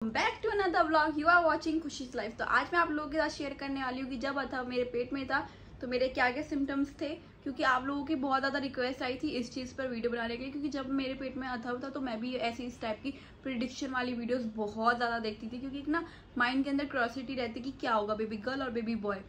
Back to another vlog. You are watching Khushi's life. तो आज मैं आप लोगों के साथ शेयर करने वाली हूँ कि जब अथर्व मेरे पेट में था तो मेरे क्या क्या सिम्टम्स थे, क्योंकि आप लोगों की बहुत ज़्यादा रिक्वेस्ट आई थी इस चीज़ पर वीडियो बनाने के लिए। क्योंकि जब मेरे पेट में अथर्व था तो मैं भी ऐसी इस टाइप की प्रिडिक्शन वाली वीडियोस बहुत ज़्यादा देखती थी, क्योंकि एक ना माइंड के अंदर क्यूरियोसिटी रहती कि क्या होगा बेबी गर्ल और बेबी बॉय।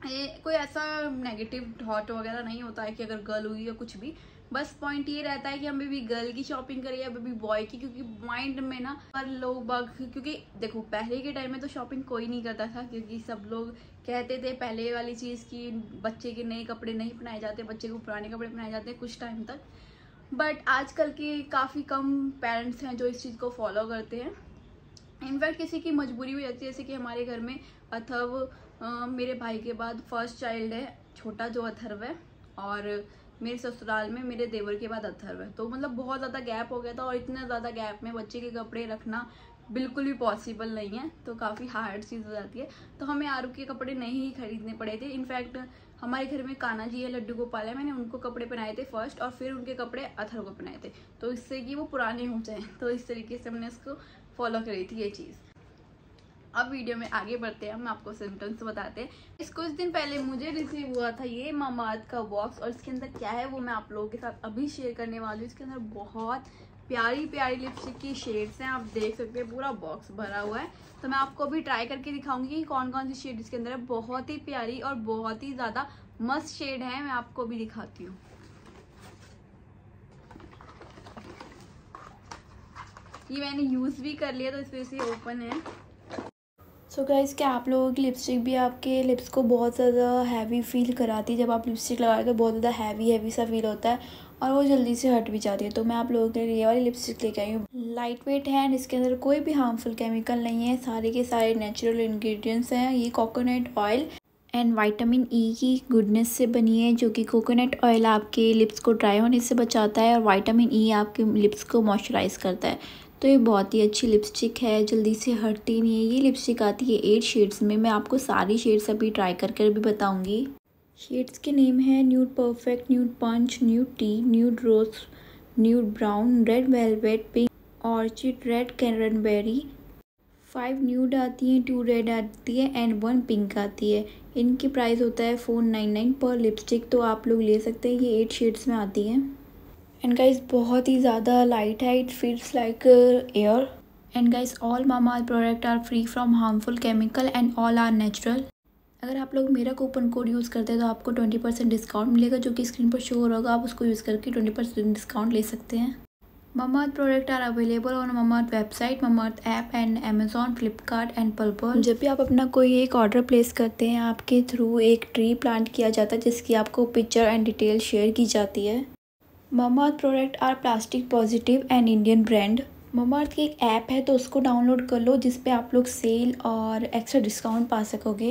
ये कोई ऐसा नेगेटिव थॉट वगैरह नहीं होता है कि अगर गर्ल हुई या कुछ भी, बस पॉइंट ये रहता है कि हम बेबी गर्ल की शॉपिंग करें या बेबी बॉय की। क्योंकि माइंड में ना हर लोग बाग, क्योंकि देखो पहले के टाइम में तो शॉपिंग कोई नहीं करता था, क्योंकि सब लोग कहते थे पहले वाली चीज़ की बच्चे के नए कपड़े नहीं पहनाए जाते, बच्चे को पुराने कपड़े पहनाए जाते हैं कुछ टाइम तक। बट आजकल के काफ़ी कम पेरेंट्स हैं जो इस चीज़ को फॉलो करते हैं। इनफैक्ट किसी की मजबूरी भी रहती है, जैसे कि हमारे घर में अथर्व मेरे भाई के बाद फर्स्ट चाइल्ड है, छोटा जो अथर्व है, और मेरे ससुराल में मेरे देवर के बाद अथर्व है। तो मतलब बहुत ज़्यादा गैप हो गया था, और इतना ज़्यादा गैप में बच्चे के कपड़े रखना बिल्कुल भी पॉसिबल नहीं है, तो काफ़ी हार्ड चीज़ हो जाती है। तो हमें आरू के कपड़े नहीं ही खरीदने पड़े थे। इनफैक्ट हमारे घर में कान्हा जी है, लड्डू गोपाल है, मैंने उनको कपड़े पहनाए थे फर्स्ट, और फिर उनके कपड़े अथर्व को पहनाए थे, तो इससे कि वो पुराने हो जाए। तो इस तरीके से हमने इसको फॉलो करी थी ये चीज़। अब वीडियो में आगे बढ़ते हैं, हम आपको सिम्टम्स बताते हैं। इस कुछ दिन पहले मुझे रिसीव हुआ था ये मामाअर्थ का बॉक्स, और इसके अंदर क्या है वो मैं आप लोगों के साथ अभी शेयर करने वाली हूँ। इसके अंदर बहुत प्यारी प्यारी लिपस्टिक की शेड्स हैं, आप देख सकते हैं पूरा बॉक्स भरा हुआ है। तो मैं आपको अभी ट्राई करके दिखाऊंगी कि कौन कौन सी शेड इसके अंदर है। बहुत ही प्यारी और बहुत ही ज़्यादा मस्त शेड है, मैं आपको अभी दिखाती हूँ। ये मैंने यूज़ भी कर लिया तो इस वजह से ओपन है। सो गाइस, क्या आप लोगों की लिपस्टिक भी आपके लिप्स को बहुत ज़्यादा हैवी फील कराती है? जब आप लिपस्टिक लगाते हो तो बहुत ज़्यादा हैवी सा फील होता है और वो जल्दी से हट भी जाती है। तो मैं आप लोगों के लिए ये वाली लिपस्टिक लेके आई हूँ। लाइट वेट है एंड इसके अंदर कोई भी हार्मफुल केमिकल नहीं है, सारे के सारे नेचुरल इंग्रेडिएंट्स हैं। ये coconut oil and vitamin E की गुडनेस से बनी है, जो कि कोकोनट ऑयल आपके लिप्स को ड्राई होने से बचाता है और विटामिन ई आपके लिप्स को मॉइस्चराइज करता है। तो ये बहुत ही अच्छी लिपस्टिक है, जल्दी से हटती नहीं है। ये लिपस्टिक आती है 8 शेड्स में। मैं आपको सारी शेड्स अभी ट्राई कर कर भी बताऊंगी। शेड्स के नेम है nude perfect, nude punch, nude tea, nude rose, nude brown, red velvet, pink, orchid, red cranberry. 5 nude आती हैं, 2 रेड आती है एंड 1 पिंक आती है। इनकी प्राइस होता है 499 पर लिपस्टिक, तो आप लोग ले सकते हैं। ये 8 शेड्स में आती हैं। एंड गाइस बहुत ही ज़्यादा लाइट है, it feels like air. And guys all Mamaearth product are free from harmful chemical and all are natural. अगर आप लोग मेरा कूपन कोड यूज़ करते हैं तो आपको 20% डिस्काउंट मिलेगा, जो कि स्क्रीन पर शो हो रहा होगा। आप उसको यूज़ करके 20% डिस्काउंट ले सकते हैं। Mamaearth product are available on Mamaearth website, Mamaearth app and Amazon, Flipkart and Purple. जब भी आप अपना कोई एक ऑर्डर प्लेस करते हैं, आपके थ्रू एक ट्री प्लांट किया जाता है, जिसकी आपको पिक्चर एंड डिटेल शेयर की जाती है। Mamaearth product are plastic positive and Indian brand. Mamaearth की एक ऐप है, तो उसको डाउनलोड कर लो, जिस पे आप लोग सेल और एक्स्ट्रा डिस्काउंट पा सकोगे।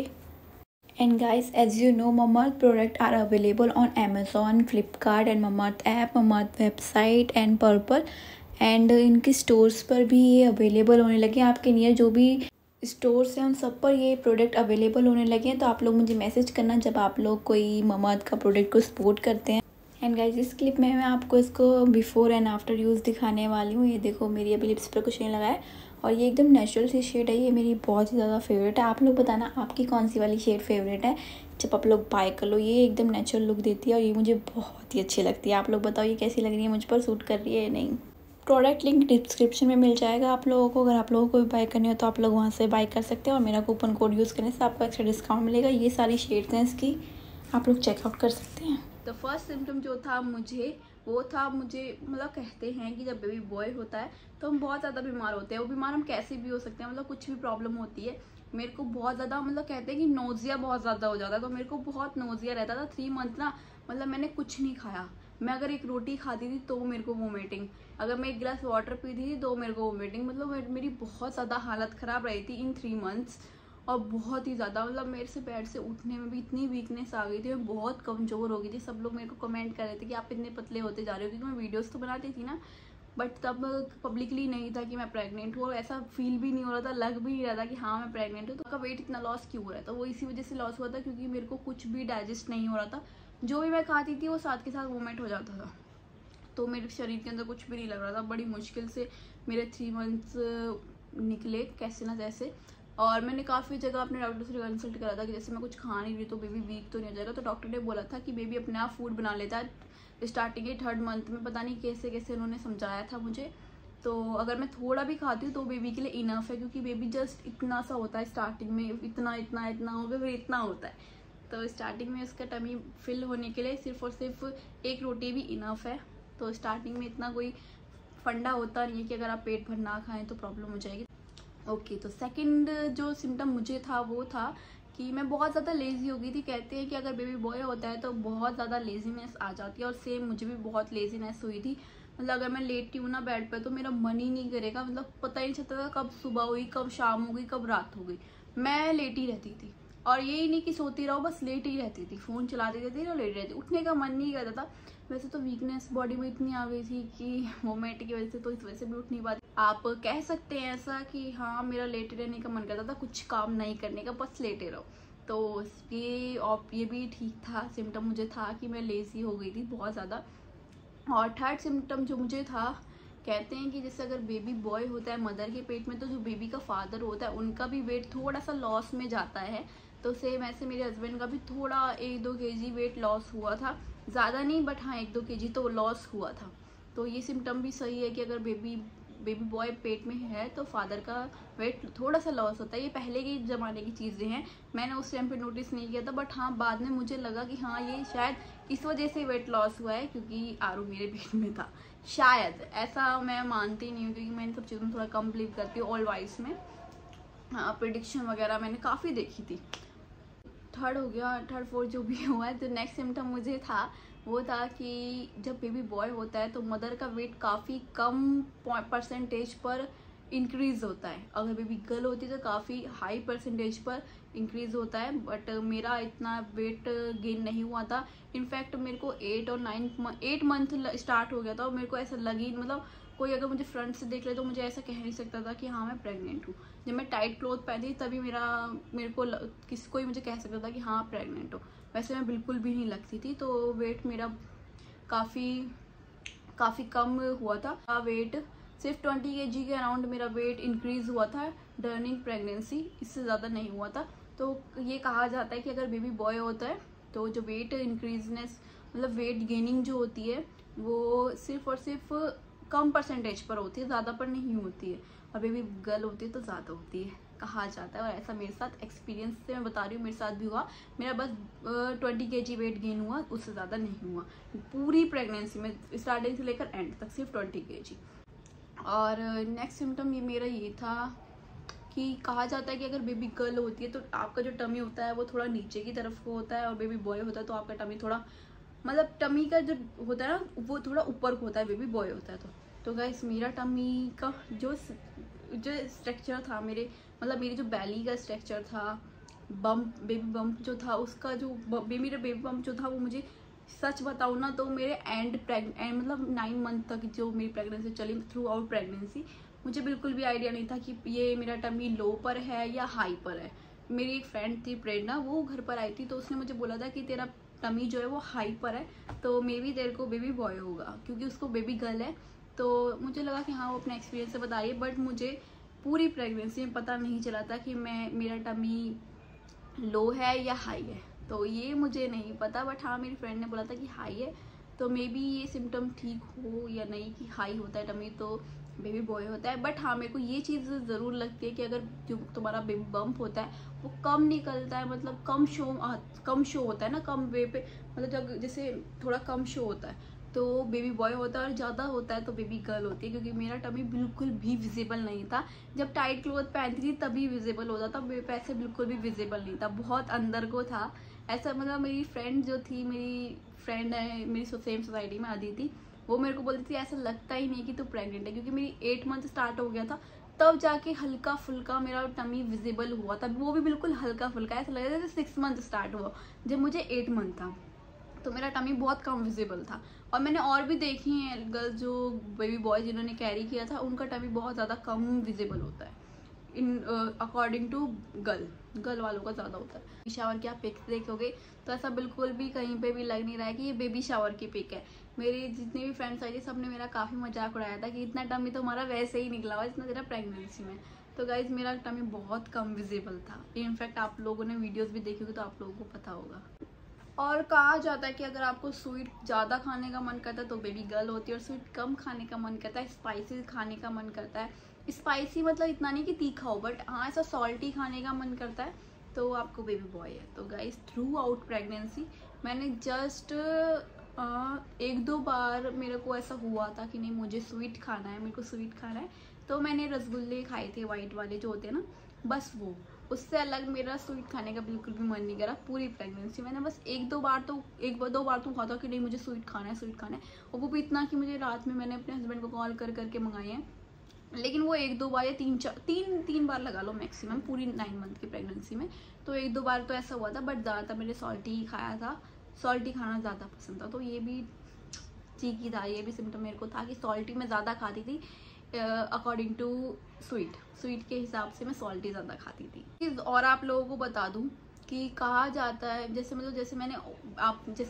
And guys, as you know, Mamaearth product are available on Amazon, Flipkart and Mamaearth app, Mamaearth website and Purple. And इनके स्टोर्स पर भी ये अवेलेबल होने लगे हैं। आपके नियर जो भी स्टोर्स हैं उन सब पर ये प्रोडक्ट अवेलेबल होने लगे हैं। तो आप लोग मुझे मैसेज करना जब आप लोग कोई मामाअर्थ का प्रोडक्ट को सपोर्ट करते हैं। एंड गाइज, इस क्लिप में मैं आपको इसको बिफोर एंड आफ्टर यूज़ दिखाने वाली हूँ। ये देखो, मेरी अभी लिप्स पर कुछ नहीं लगा है और ये एकदम नेचुरल सी शेड है। ये मेरी बहुत ही ज़्यादा फेवरेट है। आप लोग बताना आपकी कौन सी वाली शेड फेवरेट है। जब आप लोग बाय कर लो, ये एकदम नेचुरल लुक देती है और ये मुझे बहुत ही अच्छी लगती है। आप लोग बताओ ये कैसी लग रही है, मुझ पर सूट कर रही है या नहीं। प्रोडक्ट लिंक डिस्क्रिप्शन में मिल जाएगा आप लोगों को। अगर आप लोगों को भी बाय करनी हो तो आप लोग वहाँ से बाय कर सकते हैं, और मेरा कूपन कोड यूज़ करने से आपको एक्स्ट्रा डिस्काउंट मिलेगा। ये सारी शेड्स हैं इसकी, आप लोग चेकआउट कर सकते हैं। तो फर्स्ट सिम्टम जो था मुझे मतलब कहते हैं कि जब बेबी बॉय होता है तो हम बहुत ज़्यादा बीमार होते हैं। वो बीमार हम कैसे भी हो सकते हैं, मतलब कुछ भी प्रॉब्लम होती है। मेरे को बहुत ज़्यादा मतलब कहते हैं कि नोजिया बहुत ज़्यादा हो जाता है, तो मेरे को बहुत नोजिया रहता था 3 मंथ ना। मतलब मैंने कुछ नहीं खाया, मैं अगर एक रोटी खाती थी तो मेरे को वोमिटिंग, अगर मैं एक गिलास वाटर पीती थी तो मेरे को वोमिटिंग। मतलब मेरी बहुत ज़्यादा हालत ख़राब रही थी इन 3 मंथ्स, और बहुत ही ज़्यादा मतलब मेरे से बेड से उठने में भी इतनी वीकनेस आ गई थी, मैं बहुत कमज़ोर हो गई थी। सब लोग मेरे को कमेंट कर रहे थे कि आप इतने पतले होते जा रहे हो, क्योंकि मैं वीडियोस तो बनाती थी ना, बट तब पब्लिकली नहीं था कि मैं प्रेग्नेंट हूँ, और ऐसा फील भी नहीं हो रहा था, लग भी नहीं रहा था कि हाँ मैं प्रेग्नेंट हूँ। तो उसका वेट इतना लॉस क्यों हो रहा था, वो इसी वजह से लॉस हुआ था क्योंकि मेरे को कुछ भी डाइजेस्ट नहीं हो रहा था। जो भी मैं खाती थी वो साथ के साथ वोमिट हो जाता था, तो मेरे शरीर के अंदर कुछ भी नहीं लग रहा था। बड़ी मुश्किल से मेरे 3 मंथ्स निकले कैसे ना जैसे। और मैंने काफ़ी जगह अपने डॉक्टर से कंसल्ट करा था कि जैसे मैं कुछ खा नहीं रही तो बेबी वीक तो नहीं हो जाएगा। तो डॉक्टर ने बोला था कि बेबी अपने आप फूड बना लेता है स्टार्टिंग के 3rd मंथ में, पता नहीं कैसे कैसे उन्होंने समझाया था मुझे। तो अगर मैं थोड़ा भी खाती हूँ तो बेबी के लिए इनफ है, क्योंकि बेबी जस्ट इतना सा होता है स्टार्टिंग में, इतना इतना इतना होगा फिर इतना होता है। तो स्टार्टिंग में उसका टमी फिल होने के लिए सिर्फ और सिर्फ 1 रोटी भी इनफ है। तो स्टार्टिंग में इतना कोई फंडा होता नहीं है कि अगर आप पेट भर ना खाएं तो प्रॉब्लम हो जाएगी। ओके, तो सेकंड जो सिम्टम मुझे था वो था कि मैं बहुत ज़्यादा लेज़ी हो गई थी। कहते हैं कि अगर बेबी बॉय होता है तो बहुत ज़्यादा लेज़ीनेस आ जाती है, और सेम मुझे भी बहुत लेज़ीनेस हुई थी। मतलब अगर मैं लेटी हूँ ना बेड पे तो मेरा मन ही नहीं करेगा, मतलब पता ही नहीं चलता था कब सुबह हुई, कब शाम हो गई, कब रात हो गई, मैं लेटी रहती थी। और यही नहीं कि सोती रहो, बस लेटी ही रहती थी, फ़ोन चलाती रहती थी और लेटी रहती, उठने का मन नहीं करता था। वैसे तो वीकनेस बॉडी में इतनी आ गई थी कि मोमेंट की वजह से तो इस वजह से भी उठ नहीं पाती। आप कह सकते हैं ऐसा कि हाँ मेरा लेटे रहने का मन करता था, कुछ काम नहीं करने का, बस लेटे रहो। तो ये भी ठीक था, सिम्टम मुझे था कि मैं लेज़ी हो गई थी बहुत ज़्यादा। और 3rd सिम्टम जो मुझे था, कहते हैं कि जैसे अगर बेबी बॉय होता है मदर के पेट में तो जो बेबी का फादर होता है उनका भी वेट थोड़ा सा लॉस में जाता है। तो सेम ऐसे मेरे हस्बैंड का भी थोड़ा 1-2 kg वेट लॉस हुआ था, ज़्यादा नहीं बट हाँ 1-2 kg तो लॉस हुआ था। तो ये सिम्टम भी सही है कि अगर बेबी बॉय पेट में है तो फादर का वेट थोड़ा सा लॉस होता है। ये पहले के ज़माने की चीज़ें हैं, मैंने उस टाइम पे नोटिस नहीं किया था, बट हाँ बाद में मुझे लगा कि हाँ ये शायद इस वजह से वेट लॉस हुआ है क्योंकि आरू मेरे पेट में था। शायद ऐसा मैं मानती नहीं हूँ, क्योंकि मैं इन सब चीज़ों में थोड़ा कम बिलीव करती हूँ। ऑल वाइज में हाँ प्रेडिक्शन वगैरह मैंने काफ़ी देखी थी। 3rd हो गया, 3rd 4th जो भी हुआ है। तो नेक्स्ट सिम्टम मुझे था वो था कि जब बेबी बॉय होता है तो मदर का वेट काफ़ी कम परसेंटेज पर इंक्रीज़ होता है। अगर बेबी गर्ल होती है तो काफ़ी हाई परसेंटेज पर इंक्रीज़ होता है, बट मेरा इतना वेट गेन नहीं हुआ था। इनफैक्ट मेरे को 8 मंथ स्टार्ट हो गया था और मेरे को ऐसा लगी, मतलब कोई अगर मुझे फ्रंट से देख ले तो मुझे ऐसा कह नहीं सकता था कि हाँ मैं प्रेग्नेंट हूँ। जब मैं टाइट क्लोथ पहनती तभी मेरे को किसी कोई मुझे कह सकता था कि हाँ प्रेग्नेंट हो। वैसे मैं बिल्कुल भी नहीं लगती थी, तो वेट मेरा काफ़ी कम हुआ था। वेट सिर्फ 20 kg के अराउंड मेरा वेट इंक्रीज़ हुआ था ड्यूरिंग प्रेगनेंसी, इससे ज़्यादा नहीं हुआ था। तो ये कहा जाता है कि अगर बेबी बॉय होता है तो जो वेट इंक्रीजनेस मतलब वेट गेनिंग जो होती है वो सिर्फ और सिर्फ कम परसेंटेज पर होती है, ज़्यादा पर नहीं होती है। और बेबी गर्ल होती है तो ज़्यादा होती है, कहा जाता है। और ऐसा मेरे साथ एक्सपीरियंस से मैं बता रही हूँ, मेरे साथ भी हुआ। मेरा बस 20 kg वेट गेन हुआ, उससे ज़्यादा नहीं हुआ पूरी प्रेगनेंसी में, स्टार्टिंग से लेकर एंड तक सिर्फ 20 kg। और नेक्स्ट सिम्टम मेरा ये था कि कहा जाता है कि अगर बेबी गर्ल होती है तो आपका जो टमी होता है वो थोड़ा नीचे की तरफ को होता है, और बेबी बॉय होता है तो आपका टमी थोड़ा मतलब टमी का जो होता है ना वो थोड़ा ऊपर को होता है, बेबी बॉय होता है तो गाइस मेरा टमी का जो स्ट्रक्चर था मतलब मेरी जो बैली का स्ट्रक्चर था, बेबी बम्प जो था उसका जो मेरा बेबी बम्प जो था वो मुझे सच बताऊँ ना तो मेरे एंड मतलब 9 मंथ तक जो मेरी प्रेगनेंसी चली, थ्रू आउट प्रेगनेंसी मुझे बिल्कुल भी आइडिया नहीं था कि ये मेरा टमी लो पर है या हाई पर है। मेरी एक फ्रेंड थी प्रेरणा, वो घर पर आई थी तो उसने मुझे बोला था कि तेरा टमी जो है वो हाई पर है तो मे बी तेरे को बेबी बॉय होगा, क्योंकि उसको बेबी गर्ल है। तो मुझे लगा कि हाँ वो अपने एक्सपीरियंस से बता रही है, बट मुझे पूरी प्रेगनेंसी में पता नहीं चला था कि मेरा टमी लो है या हाई है, तो ये मुझे नहीं पता। बट हाँ मेरी फ्रेंड ने बोला था कि हाई है, तो मे बी ये सिम्टम ठीक हो या नहीं कि हाई होता है टमी तो बेबी बॉय होता है। बट हाँ मेरे को ये चीज़ ज़रूर लगती है कि अगर जो तुम्हारा बेबी बम्प होता है वो कम निकलता है, मतलब कम शो होता है ना, कम वे पे, मतलब जब जैसे थोड़ा कम शो होता है तो बेबी बॉय होता है, और ज़्यादा होता है तो बेबी गर्ल होती है। क्योंकि मेरा टमी बिल्कुल भी विजिबल नहीं था, जब टाइट क्लोथ पहनती थी तभी विजिबल होता था, पैसे बिल्कुल भी विजिबल नहीं था, बहुत अंदर को था ऐसा। मतलब मेरी फ्रेंड जो थी, मेरी फ्रेंड है मेरी सेम सोसाइटी में अदिति, वो मेरे को बोलती थी ऐसा लगता ही नहीं कि तू प्रेग्नेंट है, क्योंकि मेरी 8 मंथ स्टार्ट हो गया था तब जाके हल्का फुल्का मेरा टमी विजिबल हुआ था, वो भी बिल्कुल हल्का फुल्का, ऐसा लग रहा था 6 मंथ स्टार्ट हुआ जब मुझे 8 मंथ था, तो मेरा टमी बहुत कम विजिबल था। और मैंने और भी देखी हैं गर्ल्स जो बेबी बॉय जिन्होंने कैरी किया था उनका टमी बहुत ज़्यादा कम विजिबल होता है, इन अकॉर्डिंग टू गर्ल वालों का ज़्यादा होता है। बेबी शावर की आप पिक्स देखोगे तो ऐसा बिल्कुल भी कहीं पे भी लग नहीं रहा है कि ये बेबी शावर की पिक है। मेरी जितनी भी फ्रेंड्स आई थी सबने मेरा काफ़ी मजाक उड़ाया था कि इतना टमी तो हमारा वैसे ही निकला हुआ जितना तेरा प्रेगनेंसी में। तो गाइज मेरा टमी बहुत कम विजिबल था। इनफैक्ट आप लोगों ने वीडियोस भी देखी होगी तो आप लोगों को पता होगा। और कहा जाता है कि अगर आपको स्वीट ज़्यादा खाने का मन करता है तो बेबी गर्ल होती है, और स्वीट कम खाने का मन करता है, स्पाइसी खाने का मन करता है, स्पाइसी मतलब इतना नहीं कि तीखा हो, बट हाँ ऐसा सॉल्टी खाने का मन करता है, तो आपको बेबी बॉय है। तो गाइस थ्रू आउट प्रेगनेंसी मैंने जस्ट 1-2 बार मेरे को ऐसा हुआ था कि नहीं मुझे स्वीट खाना है, मेरे को स्वीट खाना है, तो मैंने रसगुल्ले खाए थे वाइट वाले जो होते हैं ना, बस वो। उससे अलग मेरा स्वीट खाने का बिल्कुल भी मन नहीं करा पूरी प्रेगनेंसी। मैंने बस 1-2 बार तो हुआ था कि नहीं मुझे स्वीट खाना है, स्वीट खाना है, और वो भी इतना कि मुझे रात में मैंने अपने हस्बैंड को कॉल कर करके मंगाए हैं। लेकिन वो 1-2 बार या 3 बार लगा लो मैक्सिमम पूरी 9 मंथ की प्रेगनेंसी में, तो 1-2 बार तो ऐसा हुआ था, बट ज़्यादातर मैंने सॉल्टी ही खाया था, सॉल्टी खाना ज़्यादा पसंद था। तो ये भी ठीक ही था, ये भी सिम्टम मेरे को था कि सॉल्टी मैं ज़्यादा खाती थी अकॉर्डिंग टू स्वीट के हिसाब से मैं सॉल्टी ज़्यादा खाती थी। और आप लोगों को बता दूं कि कहा जाता है, जैसे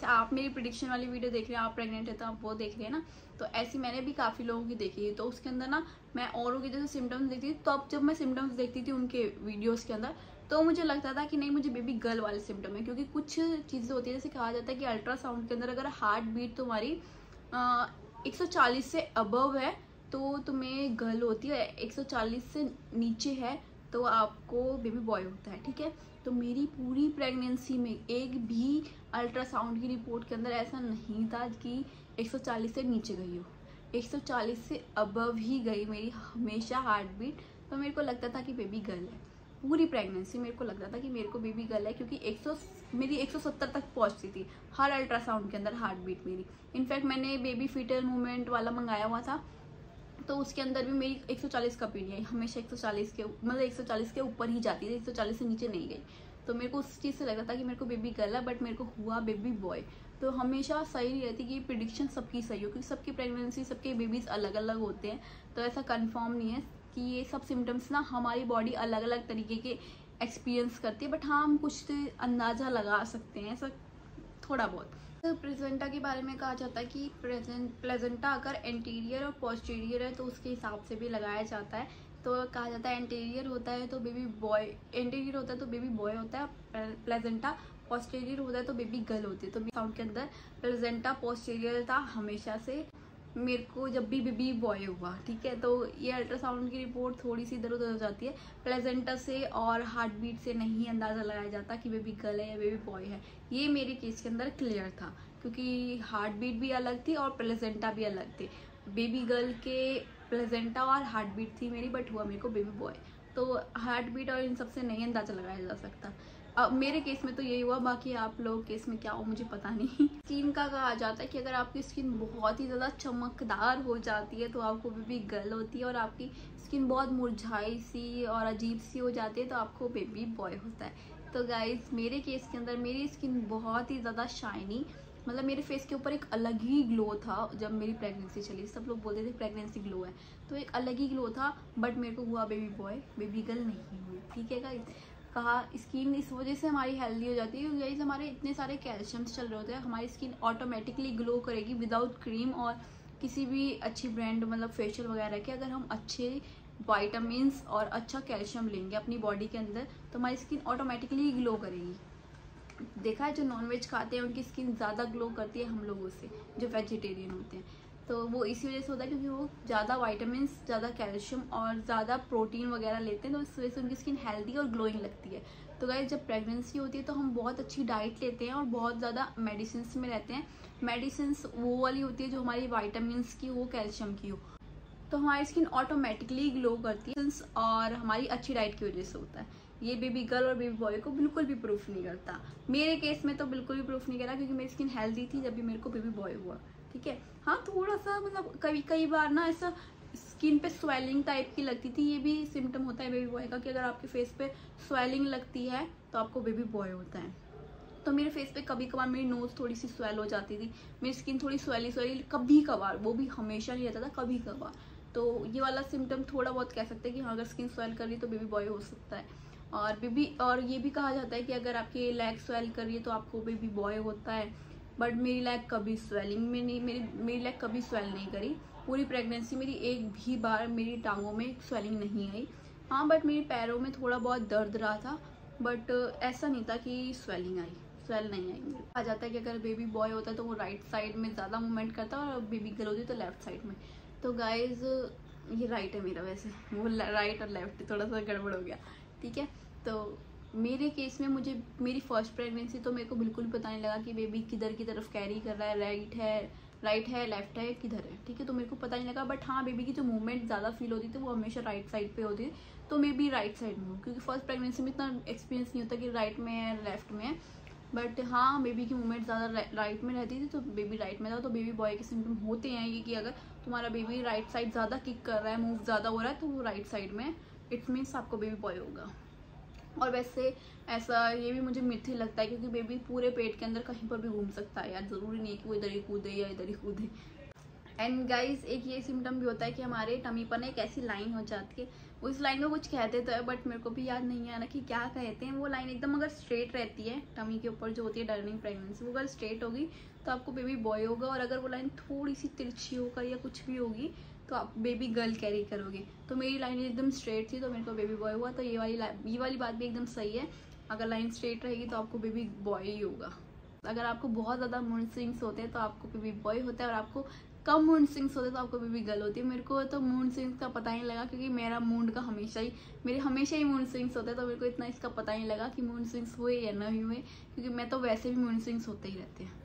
आप मेरी प्रिडिक्शन वाली वीडियो देख रहे हैं, आप प्रेग्नेंट है तो आप वो देख रहे हैं ना, तो ऐसी मैंने भी काफ़ी लोगों की देखी है। तो उसके अंदर ना मैं औरों के जैसे सिम्टम्स देखती थी, तो अब जब मैं सिम्टम्स देखती थी उनके वीडियोज़ के अंदर, तो मुझे लगता था कि नहीं मुझे बेबी गर्ल वाले सिम्टम है। क्योंकि कुछ चीज़ें होती है, जैसे कहा जाता है कि अल्ट्रासाउंड के अंदर अगर हार्ट बीट तुम्हारी 140 से अबव है तो तुम्हें गर्ल होती है, 140 से नीचे है तो आपको बेबी बॉय होता है, ठीक है। तो मेरी पूरी प्रेगनेंसी में एक भी अल्ट्रासाउंड की रिपोर्ट के अंदर ऐसा नहीं था कि 140 से नीचे गई हो, 140 से अबव ही गई मेरी हमेशा हार्ट बीट। तो मेरे को लगता था कि बेबी गर्ल है, पूरी प्रेगनेंसी मेरे को लगता था कि मेरे को बेबी गर्ल है, क्योंकि मेरी 170 तक पहुंचती थी हर अल्ट्रासाउंड के अंदर हार्ट बीट मेरी। इनफैक्ट मैंने बेबी फीटल मूवमेंट वाला मंगाया हुआ था, तो उसके अंदर भी मेरी 140 का पीडी आई, हमेशा 140 के मतलब 140 के ऊपर ही जाती थी, 140 से नीचे नहीं गई। तो मेरे को उस चीज़ से लगता था कि मेरे को बेबी गर्ल है, बट मेरे को हुआ बेबी बॉय। तो हमेशा सही नहीं रहती कि प्रिडिक्शन सबकी सही हो, क्योंकि सबकी प्रेगनेंसी सबके बेबीज अलग अलग होते हैं, तो ऐसा कंफर्म नहीं है कि ये सब सिम्टम्स ना हमारी बॉडी अलग अलग तरीके के एक्सपीरियंस करती है, बट हाँ हम कुछ अंदाज़ा लगा सकते हैं ऐसा थोड़ा बहुत। तो प्लेसेंटा के बारे में कहा जाता है कि प्लेसेंटा अगर एंटीरियर और पोस्टीरियर है तो उसके हिसाब से भी लगाया जाता है। तो कहा जाता है एंटीरियर होता है तो बेबी बॉय, एंटीरियर होता है तो बेबी बॉय होता है प्लेसेंटा, पोस्टीरियर होता है तो बेबी गर्ल होती है। तो साउंड के अंदर प्लेसेंटा पोस्टीरियर था हमेशा से मेरे को जब भी बेबी बॉय हुआ, ठीक है। तो ये अल्ट्रासाउंड की रिपोर्ट थोड़ी सी इधर उधर हो जाती है, प्लेसेंटा से और हार्ट बीट से नहीं अंदाज़ा लगाया जाता कि बेबी गर्ल है या बेबी बॉय है। ये मेरे केस के अंदर क्लियर था, क्योंकि हार्ट बीट भी अलग थी और प्लेसेंटा भी अलग थे। बेबी गर्ल के प्लेसेंटा और हार्ट बीट थी मेरी, बट हुआ मेरे को बेबी बॉय। तो हार्ट बीट और इन सब से नहीं अंदाज़ा लगाया जा सकता। अब मेरे केस में तो यही हुआ, बाकी आप लोगों केस में क्या हो मुझे पता नहीं। स्किन का कहा जाता है कि अगर आपकी स्किन बहुत ही ज़्यादा चमकदार हो जाती है तो आपको बेबी गर्ल होती है, और आपकी स्किन बहुत मुरझाई सी और अजीब सी हो जाती है तो आपको बेबी बॉय होता है। तो गाइज मेरे केस के अंदर मेरी स्किन बहुत ही ज़्यादा शाइनी, मतलब मेरे फेस के ऊपर एक अलग ही ग्लो था जब मेरी प्रेगनेंसी चली। सब लोग बोलते थे प्रेगनेंसी ग्लो है, तो एक अलग ही ग्लो था, बट मेरे को हुआ बेबी बॉय, बेबी गर्ल नहीं हुई, ठीक है गाइज। कहा स्किन इस वजह से हमारी हेल्दी हो जाती है क्योंकि गाइस हमारे इतने सारे कैल्शियम्स चल रहे होते हैं, हमारी स्किन ऑटोमेटिकली ग्लो करेगी विदाउट क्रीम और किसी भी अच्छी ब्रांड मतलब फेशियल वगैरह के। अगर हम अच्छे विटामिन्स और अच्छा कैल्शियम लेंगे अपनी बॉडी के अंदर तो हमारी स्किन ऑटोमेटिकली ग्लो करेगी। देखा है जो नॉनवेज खाते हैं उनकी स्किन ज़्यादा ग्लो करती है हम लोगों से जो वेजिटेरियन होते हैं, तो वो इसी वजह से होता है क्योंकि वो ज़्यादा विटामिन्स, ज़्यादा कैल्शियम और ज़्यादा प्रोटीन वगैरह लेते हैं, तो इस वजह से उनकी स्किन हेल्दी और ग्लोइंग लगती है। तो गाइस जब प्रेगनेंसी होती है तो हम बहुत अच्छी डाइट लेते हैं और बहुत ज़्यादा मेडिसिन में रहते हैं। मेडिसिन वो वाली होती है जो हमारी विटामिन्स की हो, कैल्शियम की हो, तो हमारी स्किन ऑटोमेटिकली ग्लो करती है और हमारी अच्छी डाइट की वजह से होता है। ये बेबी गर्ल और बेबी बॉय को बिल्कुल भी प्रूफ नहीं करता। मेरे केस में तो बिल्कुल भी प्रूफ नहीं करा क्योंकि मेरी स्किन हेल्दी थी जब भी मेरे को बेबी बॉय हुआ, ठीक है। हाँ थोड़ा सा मतलब कई बार ना ऐसा स्किन पे स्वेलिंग टाइप की लगती थी, ये भी सिम्टम होता है बेबी बॉय का कि अगर आपके फेस पे स्वेलिंग लगती है तो आपको बेबी बॉय होता है। तो मेरे फेस पे कभी कभार मेरी नोज थोड़ी सी स्वेल हो जाती थी, मेरी स्किन थोड़ी स्वेली कभी कभार, वो भी हमेशा नहीं रहता था, कभी कभार। तो ये वाला सिम्टम थोड़ा बहुत कह सकते हैं कि हाँ अगर स्किन स्वेल कर रही है तो बेबी बॉय हो सकता है। और ये भी कहा जाता है कि अगर आपकी लेग स्वेल कर रही है तो आपको बेबी बॉय होता है। बट मेरी लेग कभी स्वेलिंग में नहीं, मेरी लेग कभी स्वेल नहीं करी पूरी प्रेगनेंसी मेरी, एक भी बार मेरी टांगों में स्वेलिंग नहीं आई। हाँ, बट मेरे पैरों में थोड़ा बहुत दर्द रहा था, बट ऐसा नहीं था कि स्वेलिंग आई, स्वेल नहीं आई। मेरे आ जाता है कि अगर बेबी बॉय होता है तो वो राइट साइड में ज़्यादा मूवमेंट करता है और बेबी गर्ल होती है तो लेफ्ट साइड में। तो गाइज ये राइट है मेरा, वैसे वो राइट और लेफ्ट थोड़ा सा गड़बड़ हो गया, ठीक है। तो मेरे केस में मुझे मेरी फर्स्ट प्रेगनेंसी तो मेरे को बिल्कुल भी पता नहीं लगा कि बेबी किधर की तरफ कैरी कर रहा है, राइट है लेफ्ट है किधर है, ठीक है। तो मेरे को पता नहीं लगा, बट हाँ बेबी की जो मूवमेंट ज़्यादा फील होती थी वो हमेशा राइट साइड पे होती थी, तो मे बी राइट साइड में हूँ, क्योंकि फर्स्ट प्रेगनेंसी में इतना एक्सपीरियंस नहीं होता कि राइट में है लेफ्ट में है। बट हाँ बेबी की मूवमेंट ज़्यादा राइट में रहती थी तो बेबी राइट में था। तो बेबी बॉय के सिम्टम होते हैं ये कि अगर तुम्हारा बेबी राइट साइड ज़्यादा किक कर रहा है, मूव ज़्यादा हो रहा है, तो वो राइट साइड में, इट्स मीन्स आपको बेबी बॉय होगा। और वैसे ऐसा ये भी मुझे मिथ ही लगता है, क्योंकि बेबी पूरे पेट के अंदर कहीं पर भी घूम सकता है यार, ज़रूरी नहीं है कि वो इधर ही कूदे या इधर ही कूदे। एंड गाइज एक ये सिम्टम भी होता है कि हमारे टमी पर ना एक ऐसी लाइन हो जाती है, उस लाइन को कुछ कहते तो है बट मेरे को भी याद नहीं है ना कि क्या कहते हैं। वो लाइन एकदम अगर स्ट्रेट रहती है टमी के ऊपर जो होती है डर्निंग प्रेगनेंसी, वो अगर स्ट्रेट होगी तो आपको बेबी बॉय होगा, और अगर वो लाइन थोड़ी सी तिरछी होकर या कुछ भी होगी तो आप बेबी गर्ल कैरी करोगे। तो मेरी लाइन एकदम स्ट्रेट थी तो मेरे को बेबी बॉय हुआ। तो ये वाली बात भी एकदम सही है, अगर लाइन स्ट्रेट रहेगी तो आपको बेबी बॉय ही होगा। अगर आपको बहुत ज़्यादा मूड स्विंग्स होते हैं तो आपको बेबी बॉय होता है, और आपको कम मूड स्विंग्स होते हैं तो आपको बेबी गर्ल होती है। मेरे को तो मूड स्विंग्स का पता ही लगा, क्योंकि मेरा मूड का मेरे हमेशा ही मूड स्विंग्स होते हैं, तो मेरे को इतना इसका पता ही लगा कि मूड स्विंग्स हुए या ना हुए, क्योंकि मैं तो वैसे भी मूड स्विंग्स होते ही रहते हैं।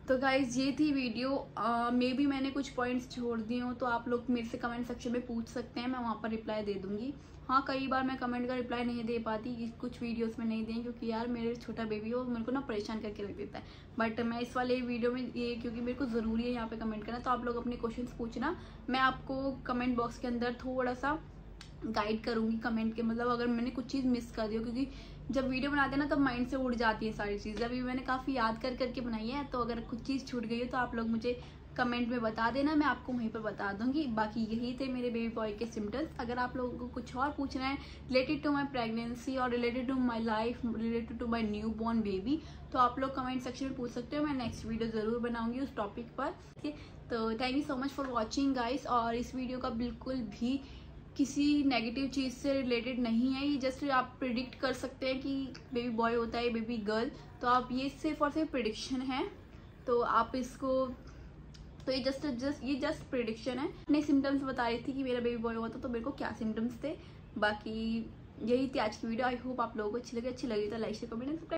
तो गाइज ये थी वीडियो, मे बी मैंने कुछ पॉइंट्स छोड़ दिए हो तो आप लोग मेरे से कमेंट सेक्शन में पूछ सकते हैं, मैं वहाँ पर रिप्लाई दे दूंगी। हाँ कई बार मैं कमेंट का रिप्लाई नहीं दे पाती, कुछ वीडियोस में नहीं दें, क्योंकि यार मेरे छोटा बेबी हो मेरे को ना परेशान करके रख देता है। बट मैं इस वाले वीडियो में ये, क्योंकि मेरे को ज़रूरी है यहाँ पे कमेंट करना, तो आप लोग अपने क्वेश्चंस पूछना, मैं आपको कमेंट बॉक्स के अंदर थोड़ा सा गाइड करूँगी कमेंट के, मतलब अगर मैंने कुछ चीज़ मिस कर दी हो, क्योंकि जब वीडियो बनाते हैं ना तब माइंड से उड़ जाती है सारी चीज़ें। अभी मैंने काफ़ी याद करके बनाई है, तो अगर कुछ चीज़ छूट गई हो तो आप लोग मुझे कमेंट में बता देना, मैं आपको वहीं पर बता दूंगी। बाकी यही थे मेरे बेबी बॉय के सिम्टम्स। अगर आप लोगों को कुछ और पूछना है रिलेटेड टू माई प्रेगनेंसी और related to my life, related to my new born baby, तो आप लोग कमेंट सेक्शन में पूछ सकते हो। मैं नेक्स्ट वीडियो ज़रूर बनाऊंगी उस टॉपिक पर, ठीक है। तो thank you so much for watching guys. और इस वीडियो का बिल्कुल भी किसी नेगेटिव चीज़ से रिलेटेड नहीं है, ये जस्ट आप प्रिडिक्ट कर सकते हैं कि बेबी बॉय होता है बेबी गर्ल, तो आप ये सिर्फ और सिर्फ प्रिडिक्शन है, तो आप इसको, तो ये जस्ट प्रिडिक्शन है। अपने सिम्टम्स बता रही थी कि मेरा बेबी बॉय होता तो मेरे को क्या सिम्टम्स थे। बाकी यही थी आज की वीडियो। आई होप आप लोगों को अच्छी लगी तो लाइक शेयर कमेंट।